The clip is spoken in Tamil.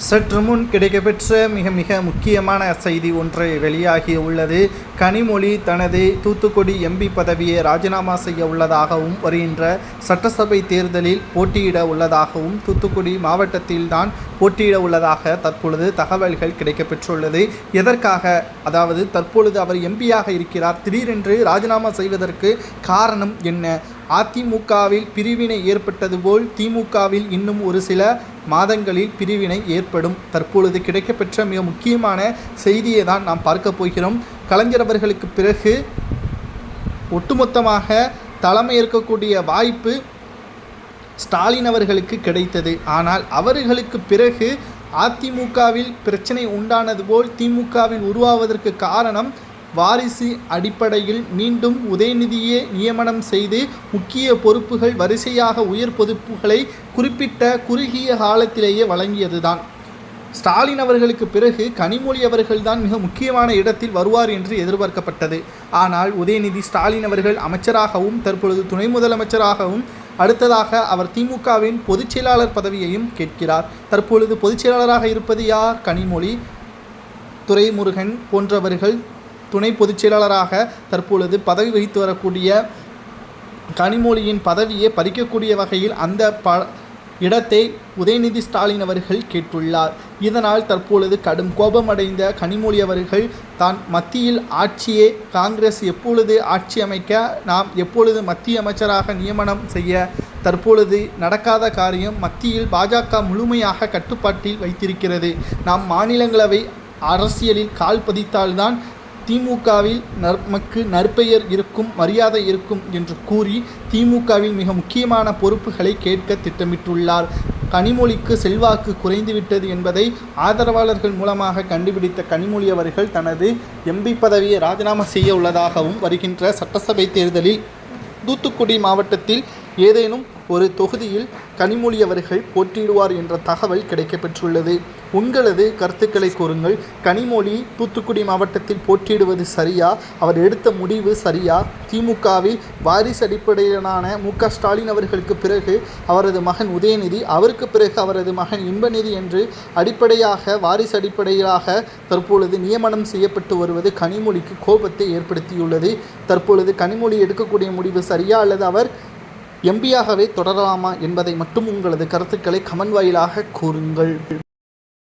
சற்று முன் கிடைக்கப்பெற்ற மிக மிக முக்கியமான செய்தி ஒன்று வெளியாகி உள்ளது. கனிமொழி தனது தூத்துக்குடி எம்பி பதவியை ராஜினாமா செய்ய உள்ளதாகவும், வருகின்ற சட்டசபை தேர்தலில் போட்டியிட உள்ளதாகவும், தூத்துக்குடி மாவட்டத்தில்தான் போட்டியிட உள்ளதாக தற்பொழுது தகவல்கள் கிடைக்கப்பெற்றுள்ளது. எதற்காக, அதாவது தற்பொழுது அவர் எம்பியாக இருக்கிறார், திடீரென்று ராஜினாமா செய்வதற்கு காரணம் என்ன? அதிமுகவில் பிரிவினை ஏற்பட்டது போல் திமுகவில் இன்னும் ஒரு சில மாதங்களில் பிரிவினை ஏற்படும். தற்பொழுது கிடைக்கப்பெற்ற மிக முக்கியமான செய்தியை தான் நாம் பார்க்க போகிறோம். கலைஞர் அவர்களுக்கு பிறகு ஒட்டுமொத்தமாக தலைமை ஏற்கக்கூடிய வாய்ப்பு ஸ்டாலின் அவர்களுக்கு கிடைத்தது. ஆனால் அவர்களுக்கு பிறகு அதிமுகவில் பிரச்சனை உண்டானது போல் திமுகவில் உருவாவதற்கு காரணம் வாரிசு அடிப்படையில் மீண்டும் உதயநிதியை நியமனம் செய்து முக்கிய பொறுப்புகள் வரிசையாக உயர் பொறுப்புகளை குறிப்பிட்ட குறுகிய காலத்திலேயே வழங்கியதுதான். ஸ்டாலின் அவர்களுக்கு பிறகு கனிமொழி அவர்கள்தான் மிக முக்கியமான இடத்தில் வருவார் என்று எதிர்பார்க்கப்பட்டது. ஆனால் உதயநிதி ஸ்டாலின் அவர்கள் அமைச்சராகவும் தற்பொழுது துணை முதலமைச்சராகவும், அடுத்ததாக அவர் திமுகவின் பொதுச் செயலாளர் பதவியையும் கேட்கிறார். தற்பொழுது பொதுச் செயலாளராக இருப்பது யார்? கனிமொழி, துரைமுருகன் போன்றவர்கள் துணை பொதுச் செயலாளராக தற்பொழுது பதவி வகித்து வரக்கூடிய கனிமொழியின் பதவியை பறிக்கக்கூடிய வகையில் அந்த இடத்தை உதயநிதி ஸ்டாலின் அவர்கள் கேட்டுள்ளார். இதனால் தற்பொழுது கடும் கோபமடைந்த கனிமொழி அவர்கள் தான் மத்தியில் ஆட்சியே, காங்கிரஸ் எப்பொழுது ஆட்சி அமைக்க, நாம் எப்பொழுது மத்திய அமைச்சராக நியமனம் செய்ய, தற்பொழுது நடக்காத காரியம், மத்தியில் பாஜக முழுமையாக கட்டுப்பாட்டில் வைத்திருக்கிறது, நாம் மாநிலங்களவை அரசியலில் கால் பதித்தால்தான் திமுகவில் நமக்கு நற்பெயர் இருக்கும், மரியாதை இருக்கும் என்று கூறி திமுகவில் மிக முக்கியமான பொறுப்புகளை கேட்க திட்டமிட்டுள்ளார். கனிமொழிக்கு செல்வாக்கு குறைந்துவிட்டது என்பதை ஆதரவாளர்கள் மூலமாக கண்டுபிடித்த கனிமொழி அவர்கள் தனது எம்பி பதவியை ராஜினாமா செய்ய உள்ளதாகவும், வருகின்ற சட்டசபை தேர்தலில் தூத்துக்குடி மாவட்டத்தில் ஏதேனும் ஒரு தொகுதியில் கனிமொழி அவர்கள் போட்டியிடுவார் என்ற தகவல் கிடைக்கப்பெற்றுள்ளது. உங்களது கருத்துக்களை கூறுங்கள். கனிமொழி தூத்துக்குடி மாவட்டத்தில் போட்டியிடுவது சரியா? அவர் எடுத்த முடிவு சரியா? திமுகவில் வாரிசு அடிப்படையிலான மு.க. ஸ்டாலின் அவர்களுக்கு பிறகு அவரது மகன் உதயநிதி, அவருக்கு பிறகு அவரது மகன் இன்பநிதி என்று அடிப்படையாக வாரிசு அடிப்படையிலாக தற்பொழுது நியமனம் செய்யப்பட்டு வருவது கனிமொழிக்கு கோபத்தை ஏற்படுத்தியுள்ளது. தற்பொழுது கனிமொழி எடுக்கக்கூடிய முடிவு சரியா அல்லது அவர் எம்பியாகவே தொடரலாமா என்பதை மட்டும் உங்களது கருத்துக்களை கமெண்ட் வாயிலாக கூறுங்கள்.